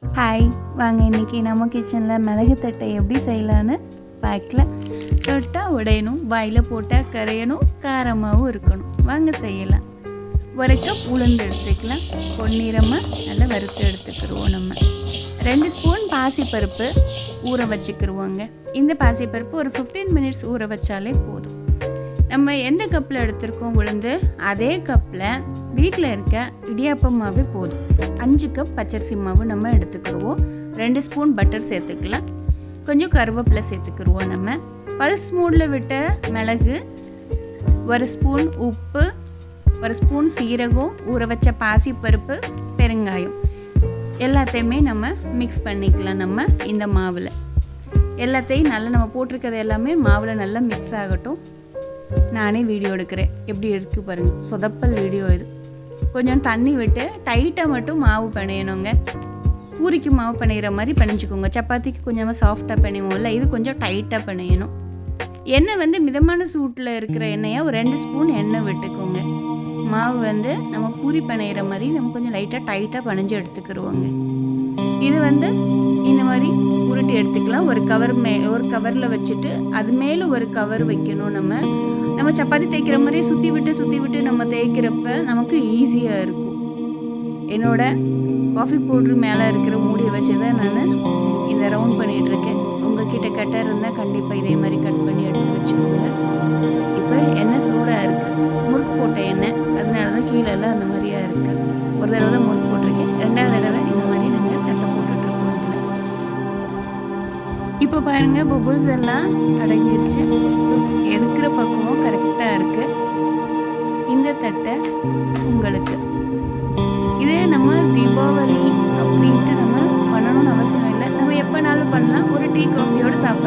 Hi, வாங்க இன்றைக்கி நம்ம கிச்சனில் மிளகு தட்டை எப்படி செய்யலான்னு பார்க்கலாம். தொட்டால் உடையணும், வாயில் போட்டால் கரையணும், காரமாகவும் இருக்கணும். வாங்க செய்யலாம். ஒரு கப் உளுந்து எடுத்துக்கலாம். பொன்னிறமாக நல்லா வறுத்து எடுத்துக்கிடுவோம். நம்ம 2 ஸ்பூன் பாசிப்பருப்பு ஊற வச்சுக்கிடுவோங்க. இந்த பாசிப்பருப்பு ஒரு 15 மினிட்ஸ் ஊற வச்சாலே போதும். நம்ம எந்த கப்பில் எடுத்துருக்கோம் உளுந்து, அதே கப்பில் வீட்டில் இருக்க இடியாப்பம் மாவு போதும். 5 கப் பச்சரிசி மாவு நம்ம எடுத்துக்கிடுவோம். 2 ஸ்பூன் பட்டர் சேர்த்துக்கலாம். கொஞ்சம் கருவேப்பிலை சேர்த்துக்கிடுவோம். நம்ம பல்ஸ் மூடில் விட்ட மிளகு, 1 ஸ்பூன் உப்பு, 1 ஸ்பூன் சீரகம், ஊற வச்ச பாசிப்பருப்பு, பெருங்காயம் எல்லாத்தையுமே நம்ம மிக்ஸ் பண்ணிக்கலாம். நம்ம இந்த மாவில் எல்லாத்தையும் நல்லா நம்ம போட்டிருக்கிறது எல்லாமே மாவில் நல்லா மிக்ஸ் ஆகட்டும். நானே வீடியோ எடுக்கிறேன், எப்படி எடுத்து பாருங்கள். சொதப்பல் வீடியோ இது. கொஞ்சம் தண்ணி விட்டு டைட்டாக மட்டும் மாவு பிணையணுங்க. பூரிக்கு மாவு பிணையிற மாதிரி பிணைஞ்சிக்கோங்க. சப்பாத்திக்கு கொஞ்சமாக சாஃப்டாக பிணைவோம்ல, இது கொஞ்சம் டைட்டாக பிணையணும். எண்ணெய் மிதமான சூட்டில் இருக்கிற எண்ணெயை ஒரு 2 ஸ்பூன் எண்ணெய் விட்டுக்கோங்க. மாவு நம்ம பூரி பிணையிற மாதிரி நம்ம கொஞ்சம் லைட்டாக டைட்டாக பிணைஞ்சு எடுத்துக்கிடுவோங்க. இது இந்த மாதிரி உருட்டி எடுத்துக்கலாம். ஒரு கவரில் வச்சுட்டு அது மேலே ஒரு கவர் வைக்கணும். நம்ம சப்பாத்தி தேய்க்கிற மாதிரி சுற்றி விட்டு நம்ம தேய்க்கிறப்ப நமக்கு ஈஸியாக இருக்கும். என்னோட காஃபி பவுட்ரு மேலே இருக்கிற மூடியை வச்சு தான் நான் இந்த ரவுண்ட் பண்ணிகிட்ருக்கேன். உங்கள்கிட்ட கட்டர் இருந்தால் கண்டிப்பாக இதே மாதிரி கட் பண்ணி எடுத்து வச்சுக்கோங்க. இப்போ எண்ணெய் சூடாக இருக்குது. முறுக்கு போட்ட எண்ணெய், அதனால தான் கீழெல்லாம் அந்த மாதிரியாக இருக்குது. ஒரு தடவை தான் முறுக்கு போட்டிருக்கேன். 2வது தடவை இந்த மாதிரி நாங்கள் தட்டை போட்டுட்ருக்கோம். இப்போ பாருங்கள், பபுள்ஸ் எல்லாம் அடங்கிருச்சு. எடுக்கிற பக்குவம் கரெக்டாக இருக்குது. இந்த தட்டை உங்களுக்கு இதே நம்ம தீபாவளி அப்படின்ட்டு நம்ம பண்ணணும்னு அவசியம் இல்லை. நம்ம எப்போனாலும் பண்ணலாம். ஒரு டீ காஃபியோடு சாப்பிடலாம்.